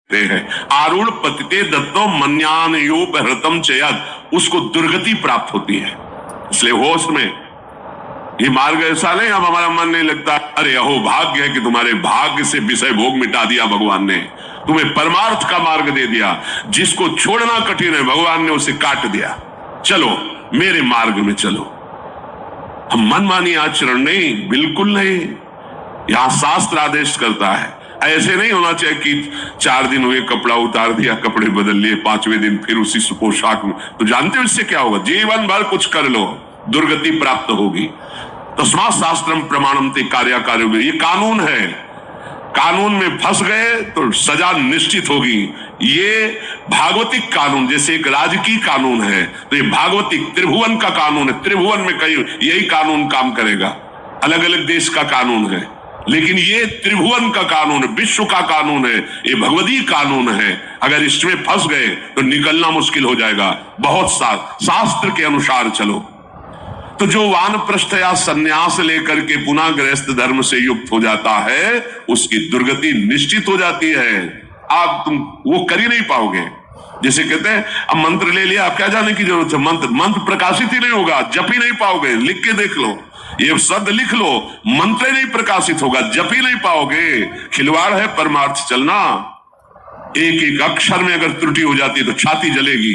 हैं। आरूढ़ पतिते दत्तो मन्यान योपहृतम चयद, उसको दुर्गति प्राप्त होती है। इसलिए होश में ये मार्ग ऐसा नहीं अब हमारा मन नहीं लगता, अरे अहो भाग्य है कि तुम्हारे भाग्य से विषय भोग मिटा दिया भगवान ने, तुम्हें परमार्थ का मार्ग दे दिया। जिसको छोड़ना कठिन है भगवान ने उसे काट दिया, चलो मेरे मार्ग में चलो। हम मनमानी आचरण नहीं, बिल्कुल नहीं। यहां शास्त्र आदेश करता है, ऐसे नहीं होना चाहिए कि 4 दिन हुए कपड़ा उतार दिया, कपड़े बदल लिए, 5वें दिन फिर उसी पोशाक में। तो जानते हो इससे क्या होगा? जीवन भर कुछ कर लो, दुर्गति प्राप्त होगी। तस्मात् शास्त्रम प्रमाणम ते कार्याकार्यो, ये कानून है। कानून में फंस गए तो सजा निश्चित होगी। ये भागवतिक कानून, जैसे एक राजकीय कानून है, तो ये भागवतिक त्रिभुवन का कानून है। त्रिभुवन में कहीं यही कानून काम करेगा। अलग अलग देश का कानून है, लेकिन ये त्रिभुवन का कानून है, विश्व का कानून है, ये भगवदीय कानून है। अगर इसमें फंस गए तो निकलना मुश्किल हो जाएगा। बहुत शास्त्र के अनुसार चलो। तो जो वानप्रस्थ या संन्यास लेकर के पुनः गृहस्थ धर्म से युक्त हो जाता है, उसकी दुर्गति निश्चित हो जाती है। आप तुम वो कर ही नहीं पाओगे। जैसे कहते हैं अब मंत्र ले लिया, आप क्या जाने की जरूरत है? मंत्र प्रकाशित ही नहीं होगा, जप ही नहीं पाओगे। लिख के देख लो, ये शब्द लिख लो, मंत्र नहीं प्रकाशित होगा, जप ही नहीं पाओगे। खिलवाड़ है परमार्थ चलना। एक एक अक्षर में अगर त्रुटि हो जाती है तो छाती जलेगी।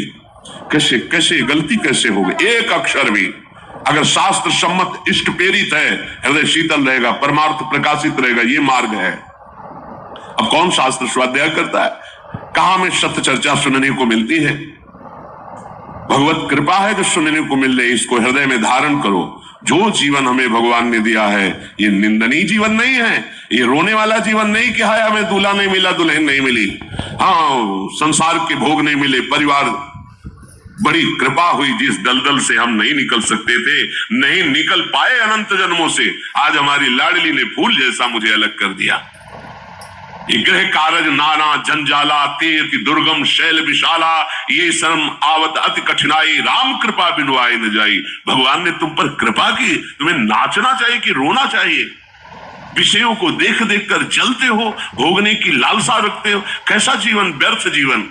कैसे कैसे गलती कैसे होगी? एक अक्षर भी अगर शास्त्र सम्मत इष्ट प्रेरित है, हृदय शीतल रहेगा, परमार्थ प्रकाशित रहेगा। ये मार्ग है। अब कौन शास्त्र स्वाध्याय करता है? कहां में सत्य चर्चा सुनने को मिलती है? भगवत कृपा है जो सुनने को मिल रही, इसको हृदय में धारण करो। जो जीवन हमें भगवान ने दिया है, ये निंदनीय जीवन नहीं है, ये रोने वाला जीवन नहीं कि हाय हमें दूल्हा नहीं मिला, दुल्हन नहीं मिली, हाँ संसार के भोग नहीं मिले, परिवार बड़ी कृपा हुई, जिस दलदल से हम नहीं निकल सकते थे, नहीं निकल पाए अनंत जन्मों से, आज हमारी लाडली ने फूल जैसा मुझे अलग कर दिया। गृह कारज नाना जंजाला, ते अति दुर्गम शैल विशाला, ये शर्म आवत अति कठिनाई, राम कृपा बिनु आए न जाई। भगवान ने तुम पर कृपा की, तुम्हें नाचना चाहिए कि रोना चाहिए? विषयों को देख देख कर जलते हो, भोगने की लालसा रखते हो। कैसा जीवन? व्यर्थ जीवन।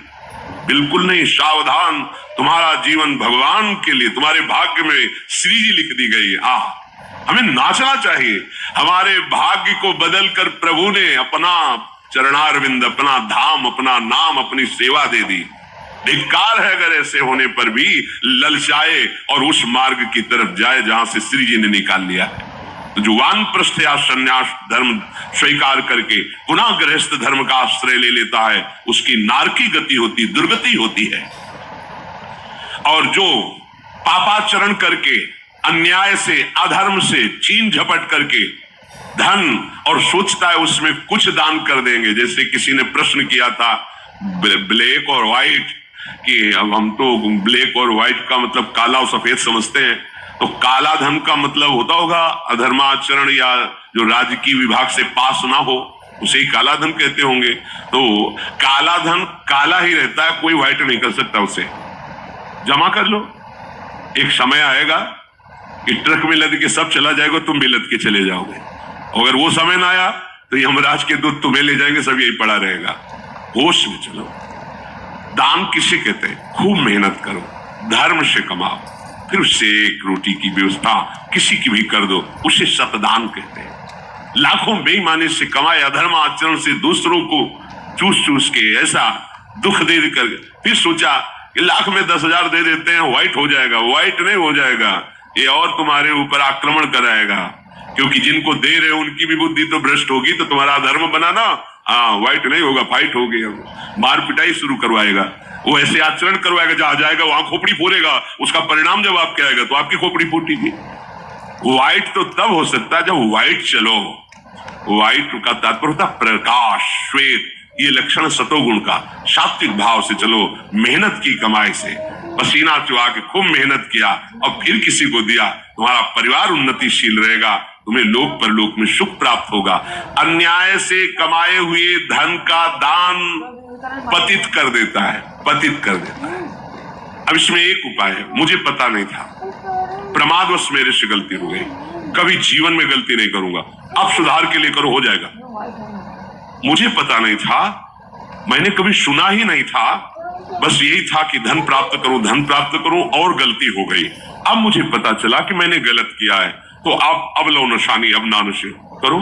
बिल्कुल नहीं, सावधान। तुम्हारा जीवन भगवान के लिए, तुम्हारे भाग्य में श्री जी लिख दी गई। हमें नाचना चाहिए। हमारे भाग्य को बदलकर प्रभु ने अपना चरणारविंद, अपना धाम, अपना नाम, अपनी सेवा दे दी। धिक्कार है अगर ऐसे होने पर भी ललचाए और उस मार्ग की तरफ जाए जहां से श्री जी ने निकाल लिया है। तो जो वानप्रस्थ या संन्यास धर्म स्वीकार करके पुनः गृहस्थ धर्म का आश्रय ले लेता है, उसकी नारकी गति होती, दुर्गति होती है। और जो पापाचरण करके, अन्याय से, अधर्म से छीन झपट करके धन और सोचता है उसमें कुछ दान कर देंगे। जैसे किसी ने प्रश्न किया था ब्लैक और व्हाइट, कि अब हम तो ब्लैक और व्हाइट का मतलब काला और सफेद समझते हैं, तो काला धन का मतलब होता होगा अधर्माचरण या जो राजकीय विभाग से पास ना हो, उसे ही काला धन कहते होंगे। तो काला धन काला ही रहता है, कोई व्हाइट नहीं कर सकता उसे। जमा कर लो, एक समय आएगा कि ट्रक में लद के सब चला जाएगा, तुम भी लद के चले जाओगे। अगर वो समय ना आया तो यमराज के दूत तुम्हें ले जाएंगे, सब यही पड़ा रहेगा। होश में चलो। दान किसे कहते हैं? खूब मेहनत करो, धर्म से कमाओ, फिर उससे एक रोटी की व्यवस्था किसी की भी कर दो, उसे सतदान कहते हैं। लाखों बेईमानी से कमाए, अधर्म आचरण से दूसरों को चूस चूस के ऐसा दुख दे कर फिर सोचा कि लाख में 10,000 दे देते हैं, व्हाइट हो जाएगा। व्हाइट नहीं हो जाएगा, ये और तुम्हारे ऊपर आक्रमण कराएगा। क्योंकि जिनको दे रहे हो उनकी भी बुद्धि तो भ्रष्ट होगी, तो तुम्हारा धर्म बनाना, हाँ व्हाइट नहीं होगा, फाइट होगी। मार पिटाई शुरू करवाएगा, वो ऐसे आचरण करवाएगा, जहां जाएगा वहां खोपड़ी फोड़ेगा। उसका परिणाम जब आपके आएगा तो आपकी खोपड़ी फूटेगी। व्हाइट तो तब हो सकता है जब व्हाइट चलो। व्हाइट का तात्पर्य होता प्रकाश, श्वेत, ये लक्षण सतोगुण का। सात्विक भाव से चलो, मेहनत की कमाई से, पसीना चुहा के खूब मेहनत किया और फिर किसी को दिया, तुम्हारा परिवार उन्नतिशील रहेगा, तुम्हें लोक परलोक में सुख प्राप्त होगा। अन्याय से कमाए हुए धन का दान पतित कर देता है, पतित कर देता है। अब इसमें एक उपाय है, मुझे पता नहीं था, प्रमादवश मेरे से गलती हो गई, कभी जीवन में गलती नहीं करूंगा, अब सुधार के लिए करो, हो जाएगा। मुझे पता नहीं था मैंने कभी सुना ही नहीं था, बस यही था कि धन प्राप्त करूं और गलती हो गई। अब मुझे पता चला कि मैंने गलत किया है, तो आप अब लो नशानी अब ना नशे करो,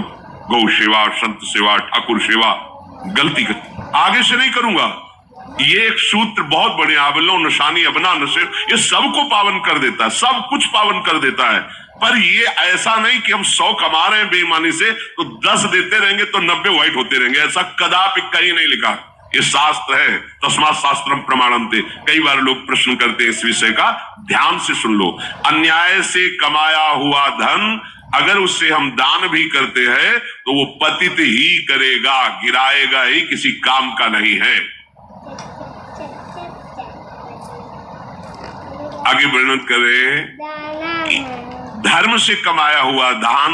गौ सेवा, संत सेवा, ठाकुर सेवा, गलती कर आगे से नहीं करूंगा। ये एक सूत्र बहुत बढ़िया, अब लो नशानी अब ना नशे, ये सबको पावन कर देता है, सब कुछ पावन कर देता है। पर ये ऐसा नहीं कि हम 100 कमा रहे हैं बेईमानी से तो 10 देते रहेंगे तो 90 व्हाइट होते रहेंगे, ऐसा कदापि कहीं नहीं लिखा। ये शास्त्र है, तस्मात् शास्त्रम प्रमाणन्ते। कई बार लोग प्रश्न करते हैं इस विषय का, ध्यान से सुन लो। अन्याय से कमाया हुआ धन अगर उससे हम दान भी करते हैं तो वो पतित ही करेगा, गिराएगा ही, किसी काम का नहीं है। आगे वर्णन कर रहे हैं, धर्म से कमाया हुआ दान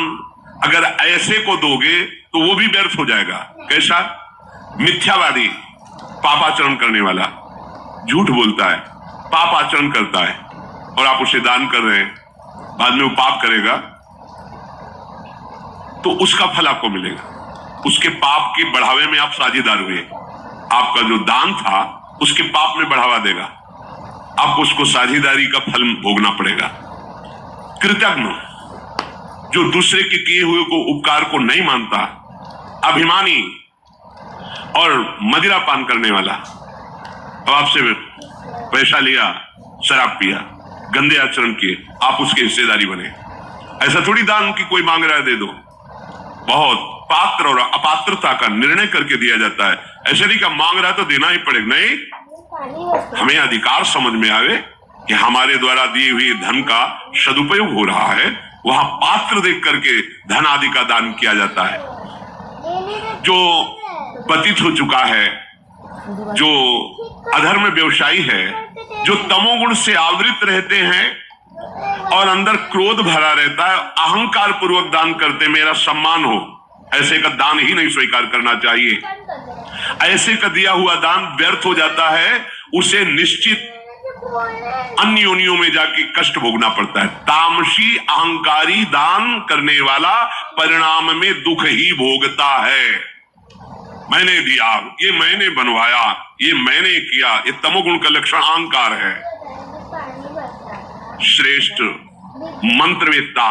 अगर ऐसे को दोगे तो वो भी व्यर्थ हो जाएगा। कैसा? मिथ्यावादी, पापाचरण करने वाला, झूठ बोलता है, पाप आचरण करता है और आप उसे दान कर रहे हैं, बाद में वो पाप करेगा तो उसका फल आपको मिलेगा। उसके पाप के बढ़ावे में आप साझेदार हुए, आपका जो दान था उसके पाप में बढ़ावा देगा, आपको उसको साझेदारी का फल भोगना पड़ेगा। कृतज्ञ, जो दूसरे के किए हुए को उपकार को नहीं मानता, अभिमानी और मदिरा पान करने वाला, अब आपसे पैसा लिया, शराब पिया, गंदे आचरण किए, आप उसके हिस्सेदारी बने। ऐसा थोड़ी दान की कोई मांग रहा है दे दो, बहुत पात्र और अपात्रता का निर्णय करके दिया जाता है। ऐसे नहीं कि मांग रहा है तो देना ही पड़ेगा, नहीं, हमें अधिकार समझ में आवे कि हमारे द्वारा दी हुई धन का सदुपयोग हो रहा है, वहां पात्र देख करके धन आदि का दान किया जाता है। जो पतित हो चुका है, जो अधर्म व्यवसायी है, जो तमोगुण से आवृत रहते हैं और अंदर क्रोध भरा रहता है, अहंकार पूर्वक दान करते मेरा सम्मान हो, ऐसे का दान ही नहीं स्वीकार करना चाहिए। ऐसे का दिया हुआ दान व्यर्थ हो जाता है, उसे निश्चित अन्य योनियों में जाके कष्ट भोगना पड़ता है। तामसी अहंकारी दान करने वाला परिणाम में दुख ही भोगता है। मैंने दिया, ये मैंने बनवाया, ये मैंने किया, ये तमोगुण का लक्षण अहंकार है। श्रेष्ठ मंत्रवेत्ता,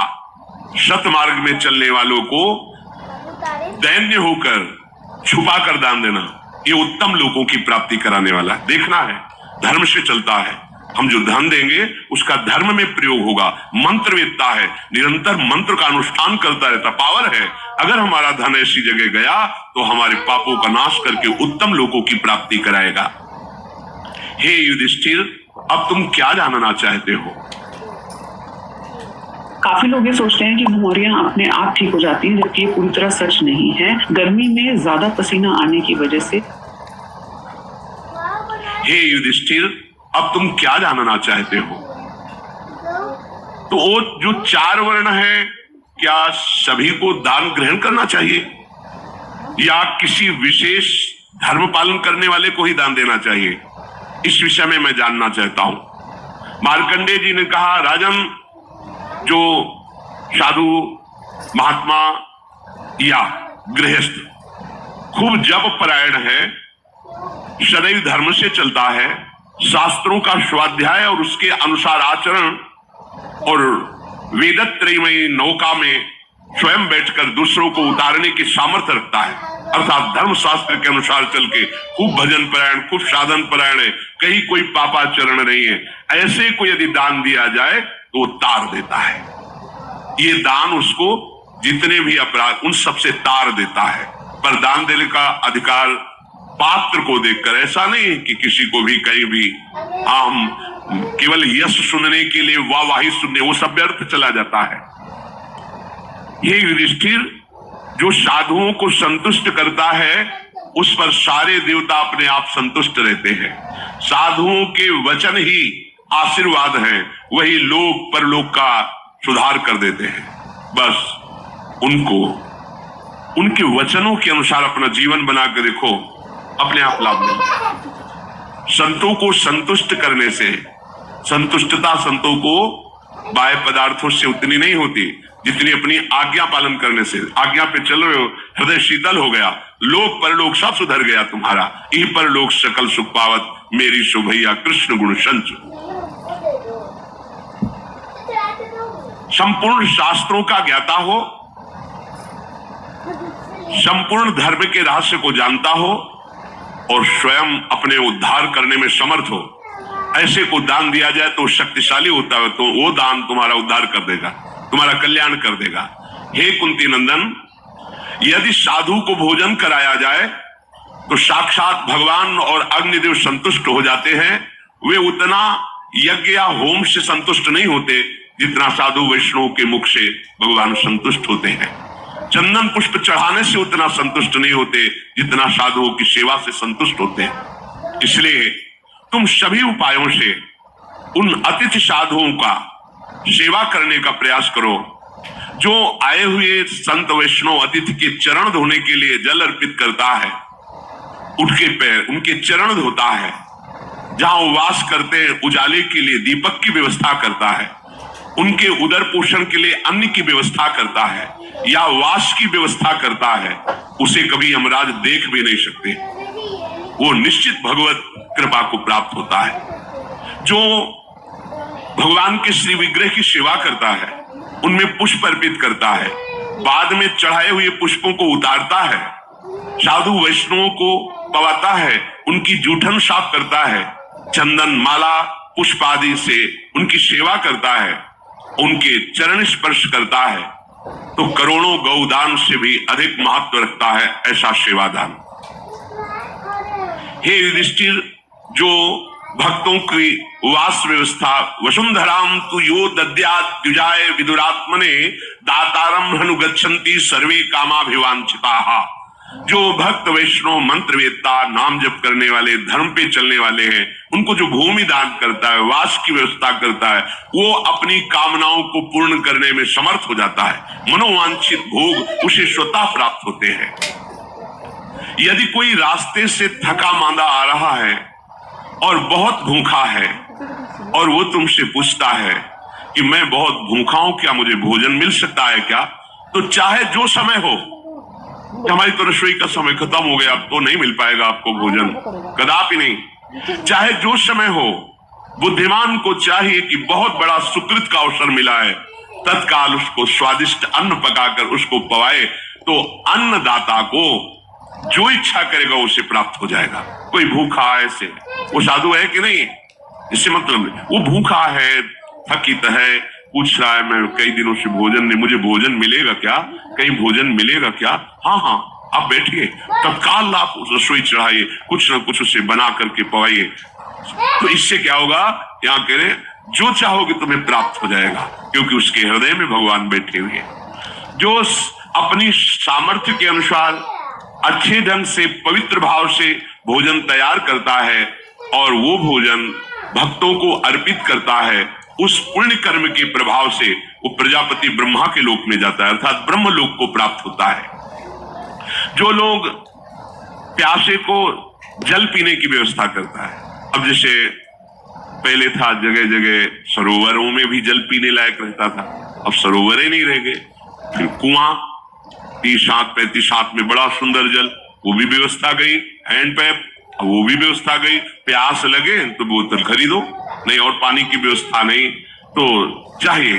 सतमार्ग में चलने वालों को दैन्य होकर छुपा कर दान देना, ये उत्तम लोगों की प्राप्ति कराने वाला। देखना है, धर्म से चलता है, हम जो धन देंगे उसका धर्म में प्रयोग होगा। मंत्रवेत्ता है, निरंतर मंत्र का अनुष्ठान करता रहता, पावर है। अगर हमारा धन ऐसी जगह गया तो हमारे पापों का नाश करके उत्तम लोगों की प्राप्ति कराएगा। हे युधिष्ठिर, अब तुम क्या जानना चाहते हो? काफी लोग ये सोचते हैं कि बीमारियां अपने आप ठीक हो जाती हैं, जबकि ये पूरी तरह सच नहीं है। गर्मी में ज्यादा पसीना आने की वजह से। हे युधिष्ठिर, अब तुम क्या जानना चाहते हो? तो वो जो 4 वर्ण है, क्या सभी को दान ग्रहण करना चाहिए या किसी विशेष धर्म पालन करने वाले को ही दान देना चाहिए? इस विषय में मैं जानना चाहता हूं। मार्कंडेय जी ने कहा, राजन, जो साधु, महात्मा या गृहस्थ खूब जप परायण है, सदैव धर्म से चलता है, शास्त्रों का स्वाध्याय और उसके अनुसार आचरण और वेदत्रयमयी नौका में स्वयं बैठकर दूसरों को उतारने की सामर्थ्य रखता है, अर्थात धर्म शास्त्र के अनुसार चल के खूब भजन परायण, खूब साधन परायण है, कहीं कोई पापाचरण नहीं है, ऐसे को यदि दान दिया जाए तो वो तार देता है। ये दान उसको जितने भी अपराध उन सबसे तार देता है। पर दान देने का अधिकार पात्र को देखकर, ऐसा नहीं कि किसी को भी कहीं भी हम केवल यश सुनने के लिए वाहवाही सुनने, वो सब व्यर्थ चला जाता है। ये युधिष्ठिर जो साधुओं को संतुष्ट करता है, उस पर सारे देवता अपने आप संतुष्ट रहते हैं। साधुओं के वचन ही आशीर्वाद हैं, वही लोक परलोक का सुधार कर देते हैं। बस उनको उनके वचनों के अनुसार अपना जीवन बना के देखो, अपने आप लाभ मिलेगा। संतों को संतुष्ट करने से, संतुष्टता संतों को बाह्य पदार्थों से उतनी नहीं होती जितनी अपनी आज्ञा पालन करने से, आज्ञा पे चल रहे हो, हृदय शीतल हो गया, लोक परलोक सब सुधर गया तुम्हारा। यही परलोक सकल सुख पावत, मेरी शोभैया कृष्ण गुण संच। संपूर्ण शास्त्रों का ज्ञाता हो, संपूर्ण धर्म के रहस्य को जानता हो और स्वयं अपने उद्धार करने में समर्थ हो, ऐसे को दान दिया जाए तो शक्तिशाली होता है, तो वो दान तुम्हारा उद्धार कर देगा, तुम्हारा कल्याण कर देगा। हे कुंती नंदन, यदि साधु को भोजन कराया जाए तो साक्षात भगवान और अग्निदेव संतुष्ट हो जाते हैं। वे उतना यज्ञ या होम से संतुष्ट नहीं होते जितना साधु वैष्णव के मुख से भगवान संतुष्ट होते हैं। चंदन पुष्प चढ़ाने से उतना संतुष्ट नहीं होते जितना साधुओं की सेवा से संतुष्ट होते हैं। इसलिए तुम सभी उपायों से उन अतिथि साधुओं का सेवा करने का प्रयास करो। जो आए हुए संत वैष्णव अतिथि के चरण धोने के लिए जल अर्पित करता है, उनके पैर, उनके चरण धोता है, जहां वो वास करते हैं उजाले के लिए दीपक की व्यवस्था करता है, उनके उदर पोषण के लिए अन्न की व्यवस्था करता है या वास की व्यवस्था करता है, उसे कभी यमराज देख भी नहीं सकते। वो निश्चित भगवत कृपा को प्राप्त होता है। जो भगवान के श्री विग्रह की सेवा करता है, उनमें पुष्प अर्पित करता है, बाद में चढ़ाए हुए पुष्पों को उतारता है, साधु वैष्णवों को पवाता है, उनकी जूठन साफ करता है, चंदन माला पुष्प आदि से उनकी सेवा करता है, उनके चरण स्पर्श करता है, तो करोड़ों गौदान से भी अधिक महत्व रखता है ऐसा सेवादान। हे युधिष्ठिर, जो भक्तों की वास व्यवस्था वसुंधराम तु यो दद्यात् द्विजाय विदुरात्मने दातारम हनुगच्छन्ति सर्वे कामाभिवांछिताः। जो भक्त वैष्णव मंत्रवेत्ता नाम जप करने वाले, धर्म पे चलने वाले हैं, उनको जो भूमि दान करता है, वास की व्यवस्था करता है, वो अपनी कामनाओं को पूर्ण करने में समर्थ हो जाता है। मनोवांछित भोग उसे स्वतः प्राप्त होते हैं। यदि कोई रास्ते से थका मांदा आ रहा है और बहुत भूखा है और वो तुमसे पूछता है कि मैं बहुत भूखा हूं, क्या मुझे भोजन मिल सकता है क्या, तो चाहे जो समय हो, हमारी तो रसोई का समय खत्म हो गया, अब तो नहीं मिल पाएगा आपको भोजन, कदापि नहीं, चाहे जो समय हो, बुद्धिमान को चाहिए कि बहुत बड़ा सुकृत का अवसर मिला है, तत्काल उसको स्वादिष्ट अन्न पकाकर उसको पवाए, तो अन्नदाता को जो इच्छा करेगा उसे प्राप्त हो जाएगा। कोई भूखा ऐसे, वो साधु है कि नहीं, इससे मतलब वो भूखा है, थकित है, पूछ रहा है मैं कई दिनों से भोजन नहीं, मुझे भोजन मिलेगा क्या, कहीं भोजन मिलेगा क्या? हाँ हाँ, आप बैठिए, तत्काल आप रसोई चढ़ाइए, कुछ ना कुछ उसे बना करके पवाइए। तो इससे क्या होगा, यहाँ कह रहे जो चाहोगे तुम्हें प्राप्त हो जाएगा, क्योंकि उसके हृदय में भगवान बैठे हुए हैं। जो अपनी सामर्थ्य के अनुसार अच्छे ढंग से पवित्र भाव से भोजन तैयार करता है और वो भोजन भक्तों को अर्पित करता है, उस पुण्य कर्म के प्रभाव से वो प्रजापति ब्रह्मा के लोक में जाता है, अर्थात ब्रह्म लोक को प्राप्त होता है। जो लोग प्यासे को जल पीने की व्यवस्था करता है, अब जैसे पहले था जगह जगह सरोवरों में भी जल पीने लायक रहता था, अब सरोवर ही नहीं रह गए, फिर कुआं 30-35 में बड़ा सुंदर जल, वो भी व्यवस्था गई, हैंडपैप वो भी व्यवस्था गई, प्यास लगे तो बोतल खरीदो, नहीं और पानी की व्यवस्था नहीं तो चाहिए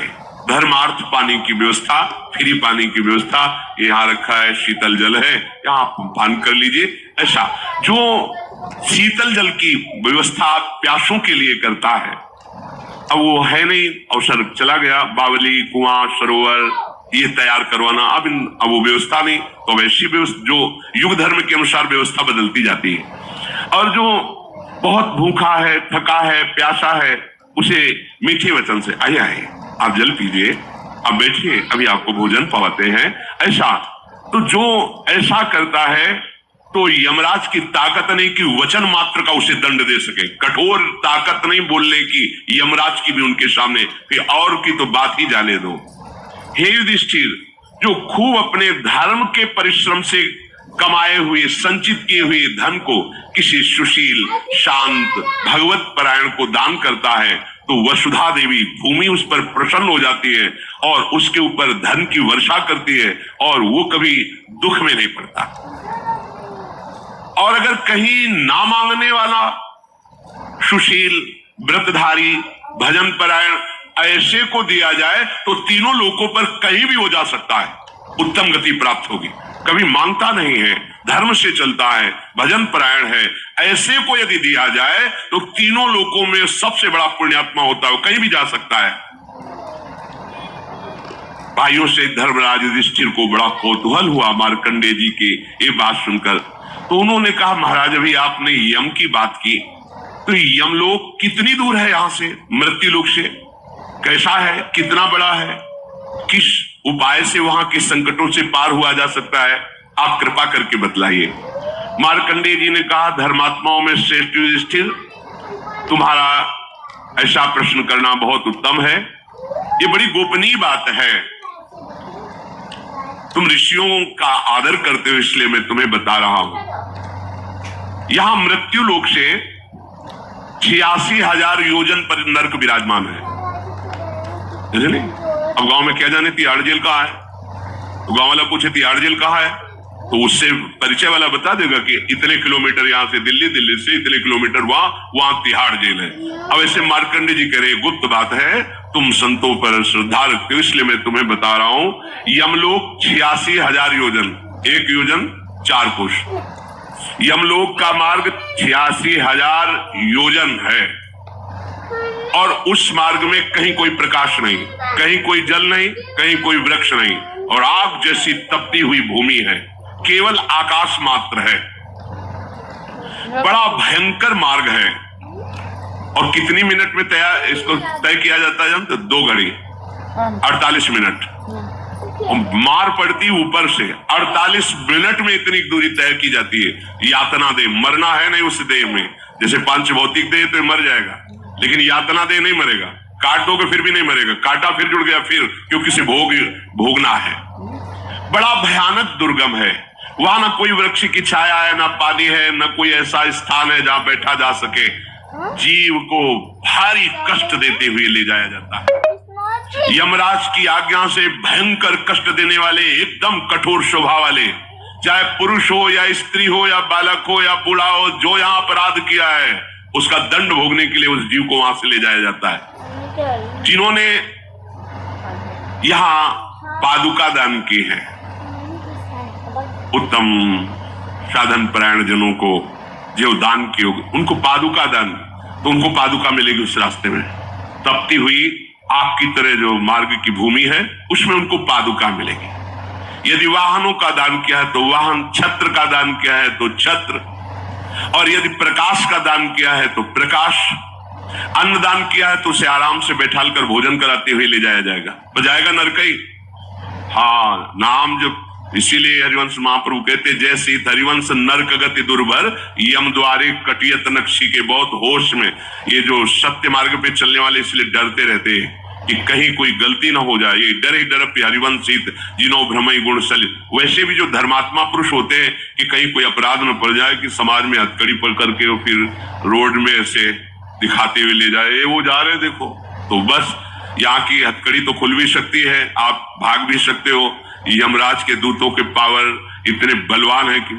धर्मार्थ पानी की व्यवस्था, फ्री पानी की व्यवस्था, यहाँ रखा है शीतल जल है, यहाँ आप पान कर लीजिए। ऐसा जो शीतल जल की व्यवस्था प्यासों के लिए करता है, अब वो है नहीं, अवसर चला गया, बावली कुआं सरोवर ये तैयार करवाना, अब वो व्यवस्था नहीं, तो वैसी व्यवस्था जो युग धर्म के अनुसार व्यवस्था बदलती जाती है। और जो बहुत भूखा है, थका है, प्यासा है, उसे मीठे वचन से आइए आइए आप जल पीजिए, आप बैठिए, अभी आपको भोजन पवाते हैं, ऐसा। तो जो ऐसा करता है तो यमराज की ताकत नहीं कि वचन मात्र का उसे दंड दे सके, कठोर ताकत नहीं बोलने की यमराज की भी उनके सामने, फिर और की तो बात ही जाने दो। हे युधिष्ठिर, जो खूब अपने धर्म के परिश्रम से कमाए हुए संचित किए हुए धन को किसी सुशील शांत भगवत परायण को दान करता है, तो वसुधा देवी भूमि उस पर प्रसन्न हो जाती है और उसके ऊपर धन की वर्षा करती है और वो कभी दुख में नहीं पड़ता। और अगर कहीं ना मांगने वाला सुशील, व्रतधारी, भजन परायण ऐसे को दिया जाए तो तीनों लोकों पर कहीं भी हो जा सकता है, उत्तम गति प्राप्त होगी। कभी मांगता नहीं है, धर्म से चलता है, भजन परायण है, ऐसे को यदि दिया जाए तो तीनों लोकों में सबसे बड़ा पुण्यात्मा होता है, कहीं भी जा सकता है। भाइयों से धर्मराज युधिष्ठिर को बड़ा कौतूहल हुआ मार्कंडेय जी की ये बात सुनकर। तो उन्होंने कहा, महाराज अभी आपने यम की बात की, तो यमलोक कितनी दूर है यहां से, मृत्यु लोक से? कैसा है, कितना बड़ा है, किस उपाय से वहां के संकटों से पार हुआ जा सकता है, आप कृपा करके बतलाइए। मार्कंडेय जी ने कहा, धर्मात्माओं में श्रेष्ठ युधिष्ठिर, तुम्हारा ऐसा प्रश्न करना बहुत उत्तम है, ये बड़ी गोपनीय बात है, तुम ऋषियों का आदर करते हो इसलिए मैं तुम्हें बता रहा हूं। यहां मृत्यु लोक से 86,000 योजन पर नरक विराजमान है। अब गांव में क्या जाने तिहाड़ जेल कहाँ है, तो गांव वाला पूछे तिहाड़ जेल कहाँ है, तो उससे परिचय वाला बता देगा कि इतने किलोमीटर यहां से दिल्ली, दिल्ली से इतने किलोमीटर वहां तिहाड़ जेल है। अब ऐसे मार्कंडेय जी कह रहे गुप्त बात है, तुम संतों पर श्रद्धा रखते हो इसलिए मैं तुम्हें बता रहा हूं। यमलोक 86,000 योजन, एक योजन 4 कोश। यमलोक का मार्ग 86,000 योजन है और उस मार्ग में कहीं कोई प्रकाश नहीं, कहीं कोई जल नहीं, कहीं कोई वृक्ष नहीं और आग जैसी तपती हुई भूमि है, केवल आकाश मात्र है। बड़ा भयंकर मार्ग है और कितनी मिनट में इसको तय किया जाता है जानते? 2 घड़ी 48 मिनट और मार पड़ती ऊपर से। 48 मिनट में इतनी दूरी तय की जाती है। यातना दे, मरना है नहीं उस देह में, जैसे पांच भौतिक देह तो मर जाएगा, लेकिन यातना दे नहीं मरेगा, काट दोगे फिर भी नहीं मरेगा, काटा फिर जुड़ गया फिर, क्योंकि से भोगना है। बड़ा भयानक दुर्गम है, वहां ना कोई वृक्ष की छाया है, ना पानी है, ना कोई ऐसा स्थान है जहां बैठा जा सके। जीव को भारी कष्ट देते हुए ले जाया जाता है। यमराज की आज्ञा से भयंकर कष्ट देने वाले, एकदम कठोर स्वभाव वाले, चाहे पुरुष हो या स्त्री हो या बालक हो या बूढ़ा हो, जो यहाँ अपराध किया है उसका दंड भोगने के लिए उस जीव को वहां से ले जाया जाता है। जिन्होंने यहां पादुका दान की है, उत्तम साधन परायण जनों को जो दान किए उनको पादुका दान, तो उनको पादुका मिलेगी उस रास्ते में। तपती हुई आग की तरह जो मार्ग की भूमि है उसमें उनको पादुका मिलेगी। यदि वाहनों का दान किया है तो वाहन, छत्र का दान किया है तो छत्र, और यदि प्रकाश का दान किया है तो प्रकाश, अन्न दान किया है तो उसे आराम से बैठाल कर भोजन कराते हुए ले जाया जाएगा, बजाएगा नरकई। हाँ, नाम जो, इसीलिए हरिवंश महाप्रभु कहते, जैसे हरिवंश नरक गति दुर्भर, यम द्वारे कटियत नक्शी के। बहुत होश में ये जो सत्य मार्ग पे चलने वाले इसलिए डरते रहते हैं कि कहीं कोई गलती ना हो जाए, ये डर ही डर हरिवंशित जिनो भ्रमई गुण सल। वैसे भी जो धर्मात्मा पुरुष होते हैं कि कहीं कोई अपराध न पड़ जाए कि समाज में हथकड़ी पड़ करके वो फिर रोड में ऐसे दिखाते हुए ले जाए, वो जा रहे देखो, तो बस यहाँ की हथकड़ी तो खुल भी सकती है, आप भाग भी सकते हो। यमराज के दूतों के पावर इतने बलवान है कि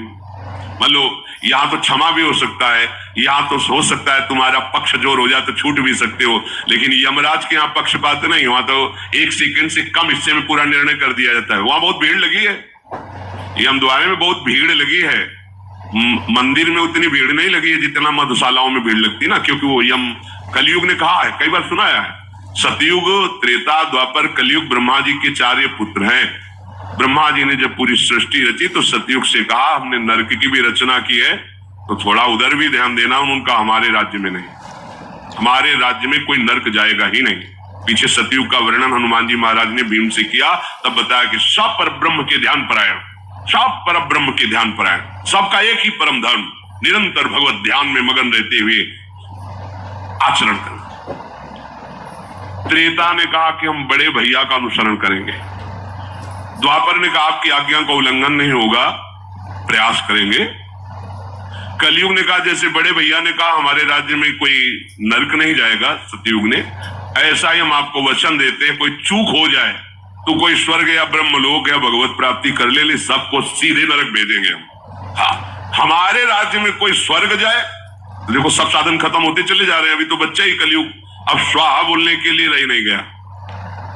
मान लो यहाँ तो क्षमा भी हो सकता है, यहाँ तो हो सकता है तुम्हारा पक्ष जोर हो जाए तो छूट भी सकते हो, लेकिन यमराज के यहाँ पक्षपात नहीं, वहां तो 1 सेकंड से कम हिस्से में पूरा निर्णय कर दिया जाता है। वहां बहुत भीड़ लगी है, यम द्वारे में बहुत भीड़ लगी है, मंदिर में उतनी भीड़ नहीं लगी है जितना मधुशालाओं में भीड़ लगती है ना, क्योंकि वो यम कलयुग ने कहा है, कई बार सुनाया है, सतयुग, त्रेता, द्वापर, कलयुग ब्रह्मा जी के 4 पुत्र हैं। ब्रह्मा जी ने जब पूरी सृष्टि रची तो सतयुग से कहा हमने नरक की भी रचना की है, तो थोड़ा उधर भी ध्यान देना। उनका हमारे राज्य में नहीं, हमारे राज्य में कोई नरक जाएगा ही नहीं। पीछे सतयुग का वर्णन हनुमान जी महाराज ने भीम से किया, तब बताया कि सब पर ब्रह्म के ध्यान परायण, सब पर ब्रह्म के ध्यान परायण, सबका एक ही परम धर्म, निरंतर भगवत ध्यान में मगन रहते हुए आचरण करना। त्रेता ने कहा कि हम बड़े भैया का अनुसरण करेंगे। द्वापर ने कहा आपकी आज्ञा का उल्लंघन नहीं होगा, प्रयास करेंगे। कलयुग ने कहा, जैसे बड़े भैया ने कहा हमारे राज्य में कोई नरक नहीं जाएगा सतयुग ने, ऐसा ही हम आपको वचन देते हैं, कोई चूक हो जाए तो कोई स्वर्ग या ब्रह्मलोक या भगवत प्राप्ति कर ले, सबको सीधे नरक भेजेंगे हम। हाँ, हमारे राज्य में कोई स्वर्ग जाए, देखो सब साधन खत्म होते चले जा रहे हैं, अभी तो बच्चा ही कलयुग, अब स्वाहा बोलने के लिए रह नहीं गया।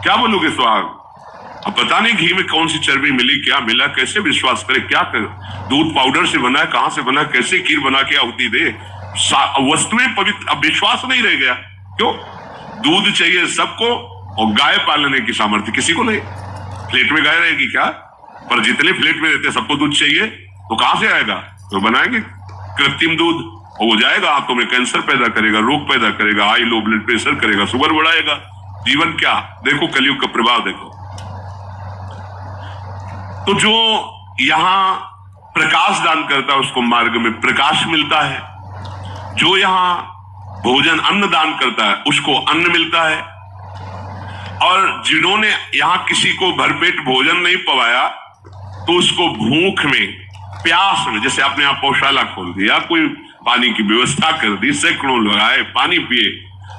क्या बोलोगे स्वाहा? अब पता नहीं घी में कौन सी चर्बी मिली, क्या मिला, कैसे विश्वास करे, क्या कर, दूध पाउडर से बना है, कहां से बना, कैसे खीर बना के आहुति दे, वस्तुएं पवित्र, अब विश्वास नहीं रह गया। क्यों? दूध चाहिए सबको और गाय पालने की सामर्थ्य किसी को नहीं। फ्लेट में गाय रहेगी क्या? पर जितने फ्लेट में रहते सबको दूध चाहिए, तो कहां से आएगा? तो बनाएंगे कृत्रिम दूध, और वो जाएगा आंखों में कैंसर पैदा करेगा, रोग पैदा करेगा, हाई लो ब्लड प्रेशर करेगा, शुगर बढ़ाएगा, जीवन क्या। देखो कलयुग का प्रभाव देखो। तो जो यहां प्रकाश दान करता है उसको मार्ग में प्रकाश मिलता है, जो यहां भोजन अन्न दान करता है उसको अन्न मिलता है, और जिन्होंने यहां किसी को भरपेट भोजन नहीं पवाया तो उसको भूख में, प्यास में, जैसे आपने यहां पौशाला खोल दिया, कोई पानी की व्यवस्था कर दी, सैकड़ों लगाए पानी पिए,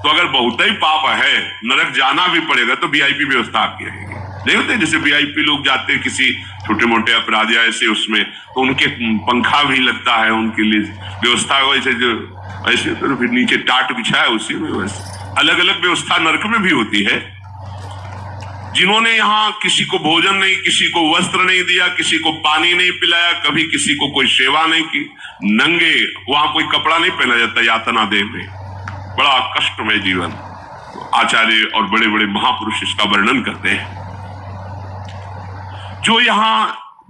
तो अगर बहुत ही पाप है, नरक जाना भी पड़ेगा, तो वीआईपी व्यवस्था आपकी रहेगी। नहीं होते जैसे वीआईपी लोग जाते हैं किसी छोटे मोटे अपराध या ऐसे उसमें, तो उनके पंखा भी लगता है, उनके लिए व्यवस्था वैसे, जो ऐसे तो फिर नीचे टाट बिछा है उसी में, वैसे अलग अलग व्यवस्था नरक में भी होती है। जिन्होंने यहाँ किसी को भोजन नहीं, किसी को वस्त्र नहीं दिया, किसी को पानी नहीं पिलाया, कभी किसी को कोई सेवा नहीं की, नंगे, वहां कोई कपड़ा नहीं पहना जाता यातना देह में, बड़ा कष्टमय जीवन। तो आचार्य और बड़े बड़े महापुरुष इसका वर्णन करते हैं। जो यहाँ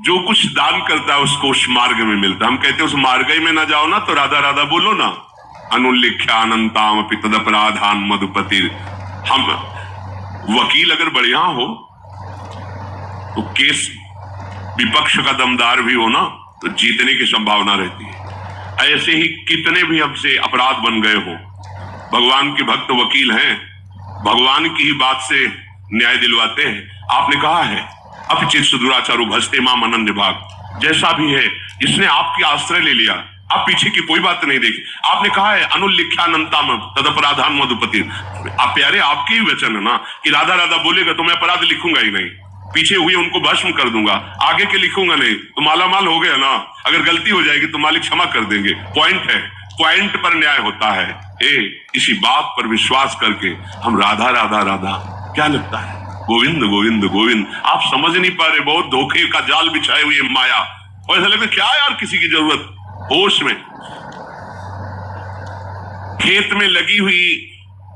जो कुछ दान करता है उसको उस मार्ग में मिलता है। हम कहते हैं उस मार्ग में ना जाओ ना तो राधा राधा बोलो ना, अनुल्लिख्यानंताम अपि तदपराधान मधुपति। हम वकील अगर बढ़िया हो तो केस विपक्ष का दमदार भी हो ना तो जीतने की संभावना रहती है। ऐसे ही कितने भी हमसे अपराध बन गए हो, भगवान के भक्त वकील हैं, भगवान की ही बात से न्याय दिलवाते हैं। आपने कहा है अपचित सुदुराचारु भजते माम अनन्य भाग, जैसा भी है जिसने आपकी आश्रय ले लिया, आप पीछे की कोई बात नहीं देखी। आपने कहा है अनुल्लिख्यानंताम तदपराधान मधुपति, आप प्यारे आपके ही वचन है ना कि राधा राधा बोलेगा तो मैं अपराध लिखूंगा ही नहीं, पीछे हुए उनको भस्म कर दूंगा, आगे के लिखूंगा नहीं, तो मालामाल हो गया ना। अगर गलती हो जाएगी तो मालिक क्षमा कर देंगे। पॉइंट है, पॉइंट पर न्याय होता है। इसी बात पर विश्वास करके हम राधा राधा राधा, क्या लगता है गोविंद गोविंद गोविंद। आप समझ नहीं पा रहे, बहुत धोखे का जाल बिछाए हुए माया, और ऐसा लगता क्या यार किसी की जरूरत। होश में खेत में लगी हुई